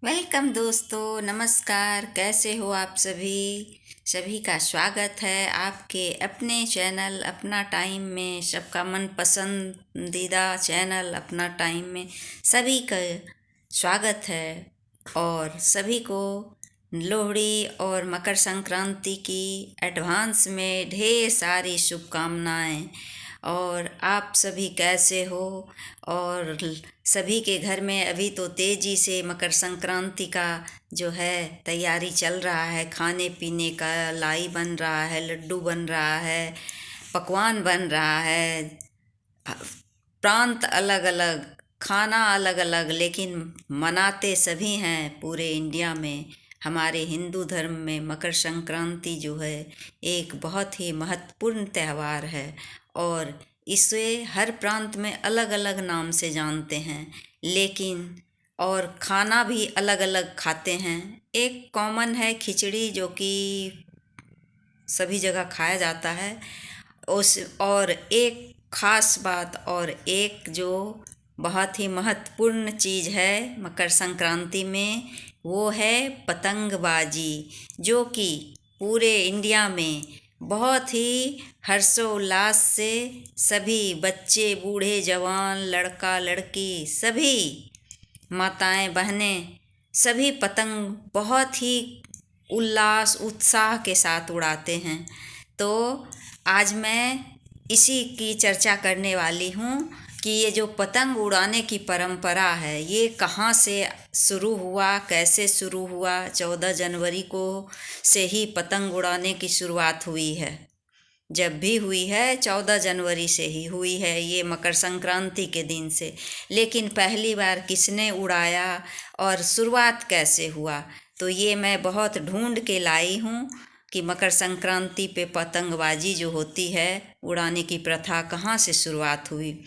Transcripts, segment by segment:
Welcome दोस्तों, नमस्कार। कैसे हो आप सभी? सभी का स्वागत है आपके अपने चैनल अपना टाइम में। सबका मन पसंदीदा चैनल अपना टाइम में सभी का स्वागत है। और सभी को लोहड़ी और मकर संक्रांति की एडवांस में ढेर सारी शुभकामनाएं। और आप सभी कैसे हो? और सभी के घर में अभी तो तेज़ी से मकर संक्रांति का जो है तैयारी चल रहा है। खाने पीने का लाई बन रहा है, लड्डू बन रहा है, पकवान बन रहा है। प्रांत अलग अलग, खाना अलग अलग, लेकिन मनाते सभी हैं पूरे इंडिया में। हमारे हिंदू धर्म में मकर संक्रांति जो है एक बहुत ही महत्वपूर्ण त्यौहार है। और इसे हर प्रांत में अलग अलग नाम से जानते हैं, लेकिन और खाना भी अलग अलग खाते हैं। एक कॉमन है खिचड़ी, जो कि सभी जगह खाया जाता है। उस और एक ख़ास बात और एक जो बहुत ही महत्वपूर्ण चीज़ है मकर संक्रांति में, वो है पतंगबाजी, जो कि पूरे इंडिया में बहुत ही हर्षोल्लास से सभी बच्चे, बूढ़े, जवान, लड़का लड़की, सभी माताएं बहनें सभी पतंग बहुत ही उल्लास उत्साह के साथ उड़ाते हैं। तो आज मैं इसी की चर्चा करने वाली हूँ कि ये जो पतंग उड़ाने की परंपरा है, ये कहाँ से शुरू हुआ, कैसे शुरू हुआ। 14 जनवरी को से ही पतंग उड़ाने की शुरुआत हुई है। जब भी हुई है 14 जनवरी से ही हुई है, ये मकर संक्रांति के दिन से। लेकिन पहली बार किसने उड़ाया और शुरुआत कैसे हुआ, तो ये मैं बहुत ढूंढ के लाई हूँ कि मकर संक्रांति पे पतंगबाजी जो होती है, उड़ाने की प्रथा कहाँ से शुरुआत हुई।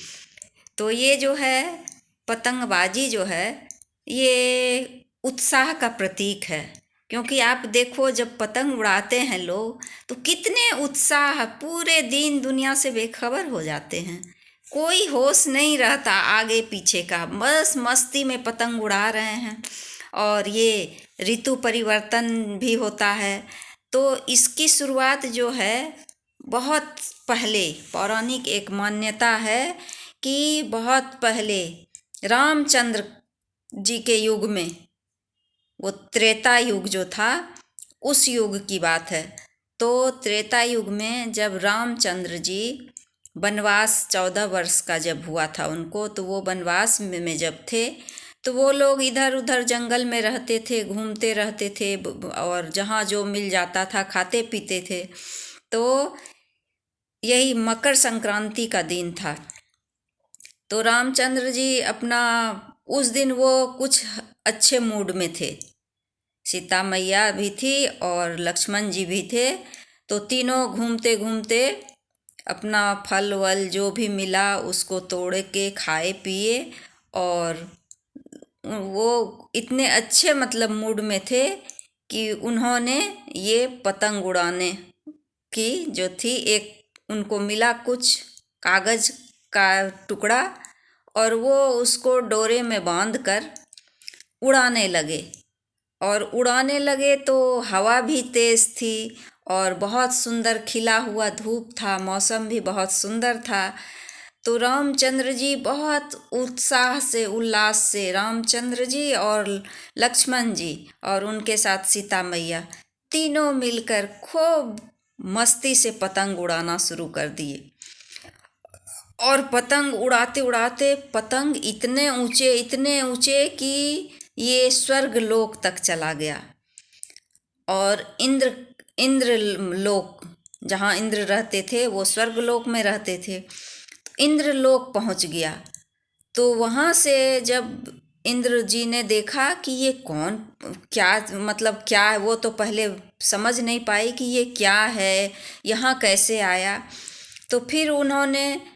तो ये जो है पतंगबाजी जो है, ये उत्साह का प्रतीक है। क्योंकि आप देखो, जब पतंग उड़ाते हैं लोग, तो कितने उत्साह, पूरे दिन दुनिया से बेखबर हो जाते हैं। कोई होश नहीं रहता आगे पीछे का, बस मस्ती में पतंग उड़ा रहे हैं। और ये ऋतु परिवर्तन भी होता है। तो इसकी शुरुआत जो है बहुत पहले, पौराणिक एक मान्यता है कि बहुत पहले रामचंद्र जी के युग में, वो त्रेता युग जो था, उस युग की बात है। तो त्रेता युग में जब रामचंद्र जी वनवास 14 वर्ष का जब हुआ था उनको, तो वो वनवास में जब थे, तो वो लोग इधर उधर जंगल में रहते थे, घूमते रहते थे, और जहाँ जो मिल जाता था खाते पीते थे। तो यही मकर संक्रांति का दिन था। तो रामचंद्र जी अपना उस दिन वो कुछ अच्छे मूड में थे। सीता मैया भी थी और लक्ष्मण जी भी थे। तो तीनों घूमते घूमते अपना फल वल जो भी मिला उसको तोड़ के खाए पिए। और वो इतने अच्छे मतलब मूड में थे कि उन्होंने ये पतंग उड़ाने की जो थी, एक उनको मिला कुछ कागज़ का टुकड़ा, और वो उसको डोरे में बांध कर उड़ाने लगे। और उड़ाने लगे तो हवा भी तेज़ थी और बहुत सुंदर खिला हुआ धूप था, मौसम भी बहुत सुंदर था। तो रामचंद्र जी बहुत उत्साह से, उल्लास से, रामचंद्र जी और लक्ष्मण जी और उनके साथ सीता मैया तीनों मिलकर खूब मस्ती से पतंग उड़ाना शुरू कर दिए। और पतंग उड़ाते उड़ाते पतंग इतने ऊंचे कि ये स्वर्ग लोक तक चला गया। और इंद्र लोक, जहाँ इंद्र रहते थे, वो स्वर्ग लोक में रहते थे, तो इंद्र लोक पहुँच गया। तो वहाँ से जब इंद्र जी ने देखा कि ये कौन, क्या मतलब क्या है, वो तो पहले समझ नहीं पाई कि ये क्या है, यहाँ कैसे आया। तो फिर उन्होंने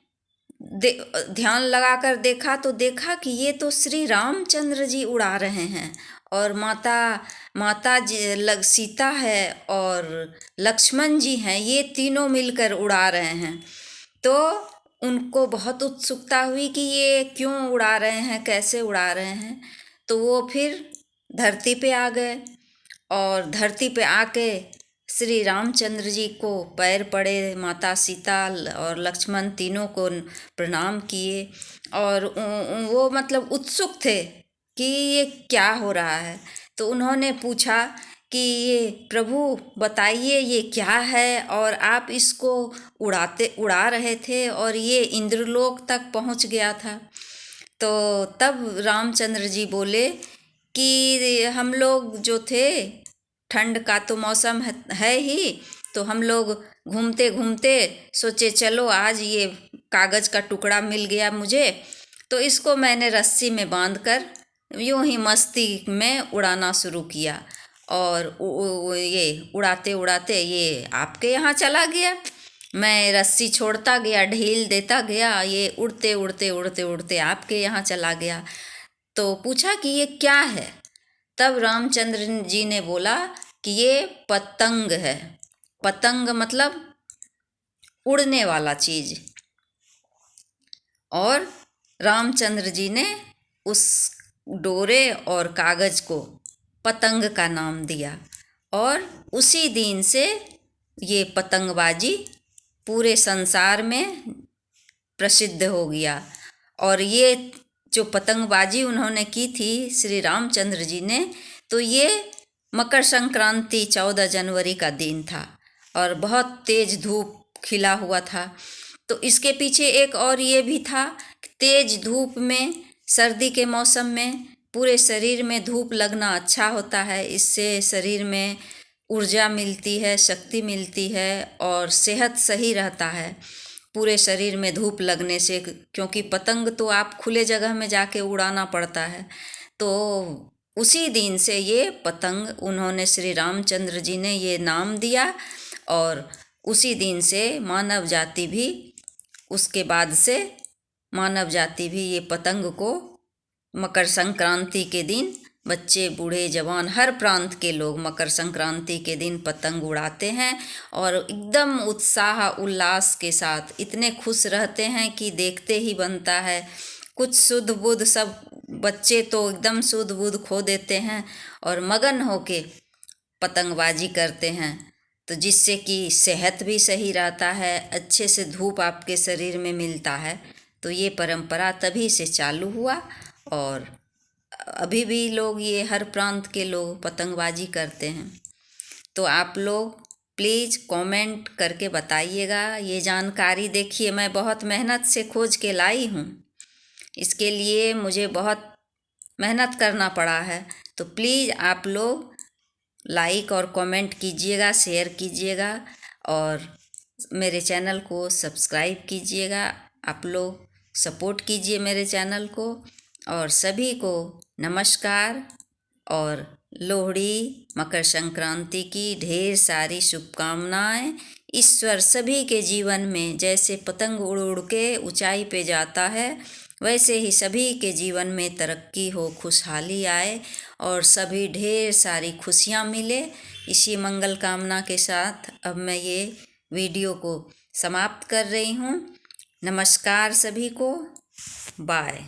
ध्यान लगाकर देखा, तो देखा कि ये तो श्री रामचंद्र जी उड़ा रहे हैं। और माता जी सीता है और लक्ष्मण जी हैं, ये तीनों मिलकर उड़ा रहे हैं। तो उनको बहुत उत्सुकता हुई कि ये क्यों उड़ा रहे हैं, कैसे उड़ा रहे हैं। तो वो फिर धरती पे आ गए और धरती पे आके श्री रामचंद्र जी को पैर पड़े, माता सीता और लक्ष्मण तीनों को प्रणाम किए। और वो मतलब उत्सुक थे कि ये क्या हो रहा है। तो उन्होंने पूछा कि ये प्रभु बताइए ये क्या है, और आप इसको उड़ा रहे थे और ये इंद्रलोक तक पहुंच गया था। तो तब रामचंद्र जी बोले कि हम लोग जो थे, ठंड का तो मौसम है ही, तो हम लोग घूमते घूमते सोचे चलो आज ये कागज़ का टुकड़ा मिल गया मुझे, तो इसको मैंने रस्सी में बांधकर यूं ही मस्ती में उड़ाना शुरू किया। और ये उड़ाते उड़ाते ये आपके यहाँ चला गया। मैं रस्सी छोड़ता गया, ढील देता गया, ये उड़ते उड़ते उड़ते उड़ते आपके यहाँ चला गया। तो पूछा कि ये क्या है। तब रामचंद्र जी ने बोला कि ये पतंग है। पतंग मतलब उड़ने वाला चीज़। और रामचंद्र जी ने उस डोरे और कागज़ को पतंग का नाम दिया, और उसी दिन से ये पतंगबाजी पूरे संसार में प्रसिद्ध हो गया। और ये जो पतंगबाजी उन्होंने की थी श्री रामचंद्र जी ने, तो ये मकर संक्रांति 14 जनवरी का दिन था और बहुत तेज़ धूप खिला हुआ था। तो इसके पीछे एक और ये भी था कि तेज़ धूप में, सर्दी के मौसम में पूरे शरीर में धूप लगना अच्छा होता है। इससे शरीर में ऊर्जा मिलती है, शक्ति मिलती है और सेहत सही रहता है पूरे शरीर में धूप लगने से, क्योंकि पतंग तो आप खुले जगह में जाके उड़ाना पड़ता है। तो उसी दिन से ये पतंग उन्होंने श्री रामचंद्र जी ने ये नाम दिया, और उसी दिन से मानव जाति भी, उसके बाद से मानव जाति भी ये पतंग को मकर संक्रांति के दिन, बच्चे बूढ़े जवान हर प्रांत के लोग मकर संक्रांति के दिन पतंग उड़ाते हैं और एकदम उत्साह उल्लास के साथ इतने खुश रहते हैं कि देखते ही बनता है। कुछ सुध बुध, सब बच्चे तो एकदम सुध बुध खो देते हैं और मगन होके पतंगबाजी करते हैं, तो जिससे कि सेहत भी सही रहता है, अच्छे से धूप आपके शरीर में मिलता है। तो ये परंपरा तभी से चालू हुआ और अभी भी लोग, ये हर प्रांत के लोग पतंगबाजी करते हैं। तो आप लोग प्लीज़ कमेंट करके बताइएगा। ये जानकारी देखिए, मैं बहुत मेहनत से खोज के लाई हूँ, इसके लिए मुझे बहुत मेहनत करना पड़ा है। तो प्लीज़ आप लोग लाइक और कमेंट कीजिएगा, शेयर कीजिएगा और मेरे चैनल को सब्सक्राइब कीजिएगा। आप लोग सपोर्ट कीजिए मेरे चैनल को। और सभी को नमस्कार और लोहड़ी, मकर संक्रांति की ढेर सारी शुभकामनाएं। ईश्वर सभी के जीवन में जैसे पतंग उड़ उड़ के ऊंचाई पे जाता है, वैसे ही सभी के जीवन में तरक्की हो, खुशहाली आए और सभी ढेर सारी खुशियां मिले। इसी मंगल कामना के साथ अब मैं ये वीडियो को समाप्त कर रही हूँ। नमस्कार सभी को, बाय।